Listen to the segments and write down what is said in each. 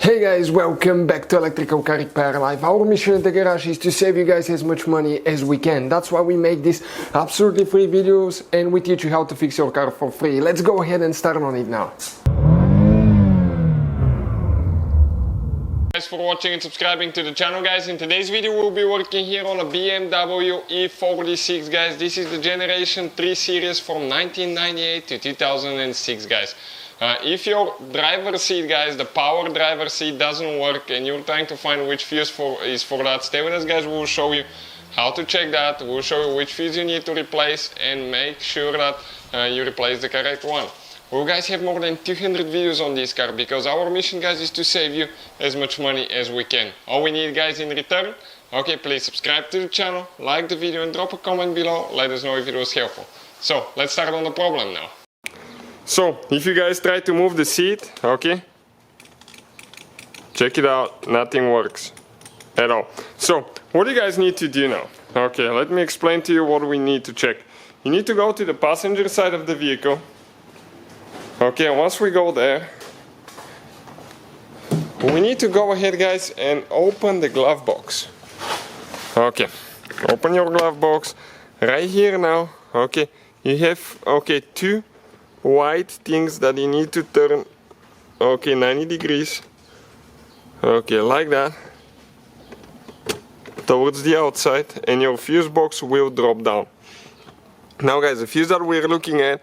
Hey guys, welcome back to Electrical Car Repair Live. Our mission at the garage is to save you guys as much money as we can. That's why we make these absolutely free videos and we teach you how to fix your car for free. Let's go ahead and start on it now. Thanks for watching and subscribing to the channel, guys. In today's video we'll be working here on a BMW E46, guys. This is the generation 3 series from 1998 to 2006, guys. If your driver seat, guys, the power driver seat doesn't work and you're trying to find which fuse is for that, stay with us, guys. We'll show you how to check that. We'll show you which fuse you need to replace and make sure that you replace the correct one. We guys have more than 200 videos on this car because our mission, guys, is to save you as much money as we can. All we need, guys, in return, okay, please subscribe to the channel, like the video and drop a comment below. Let us know if it was helpful. So let's start on the problem now. So, if you guys try to move the seat, okay, check it out, nothing works at all. So, what do you guys need to do now? Okay, let me explain to you what we need to check. You need to go to the passenger side of the vehicle. Okay, once we go there, we need to go ahead, guys, and open the glove box. Okay, open your glove box right here now. Okay, you have, okay, two white things that you need to turn, okay, 90 degrees, okay, like that, towards the outside, and your fuse box will drop down. Now, guys, the fuse that we're looking at,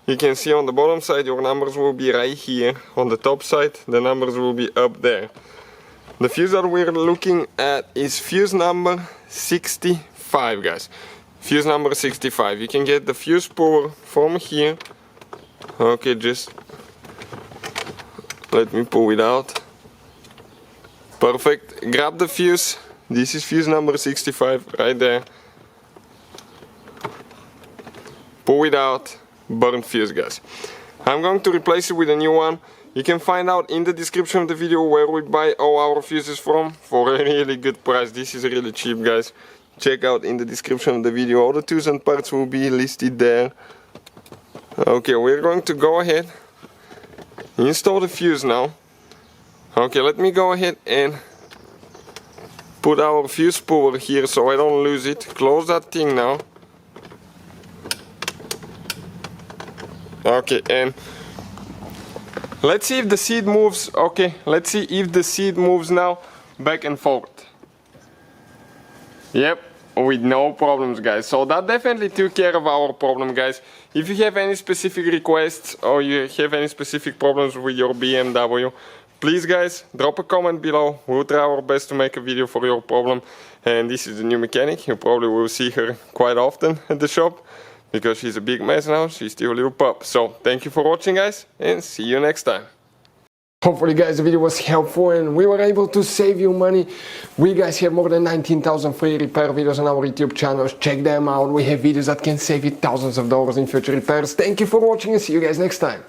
you can see on the bottom side your numbers will be right here. On the top side the numbers will be up there. The fuse that we're looking at is fuse number 65, guys. Fuse number 65. You can get the fuse puller from here. Okay, just let me pull it out. Perfect. Grab the fuse. This is fuse number 65 right there. Pull it out. Burnt fuse, guys. I'm going to replace it with a new one. You can find out in the description of the video where we buy all our fuses from for a really good price. This is really cheap, guys. Check out in the description of the video. All the tools and parts will be listed there. Okay, we're going to go ahead, install the fuse now. Okay, let me go ahead and put our fuse puller here so I don't lose it. Close that thing now. Okay, and let's see if the seat moves. Okay, let's see if the seat moves now back and forth. Yep, with no problems, guys. So that definitely took care of our problem, guys. If you have any specific requests or you have any specific problems with your BMW, please, guys, drop a comment below. We'll try our best to make a video for your problem. And this is the new mechanic. You probably will see her quite often at the shop because she's a big mess now. She's still a little pup. So thank you for watching, guys, and see you next time. Hopefully, guys, the video was helpful and we were able to save you money. We, guys, have more than 19,000 free repair videos on our YouTube channels. Check them out. We have videos that can save you thousands of dollars in future repairs. Thank you for watching and see you guys next time.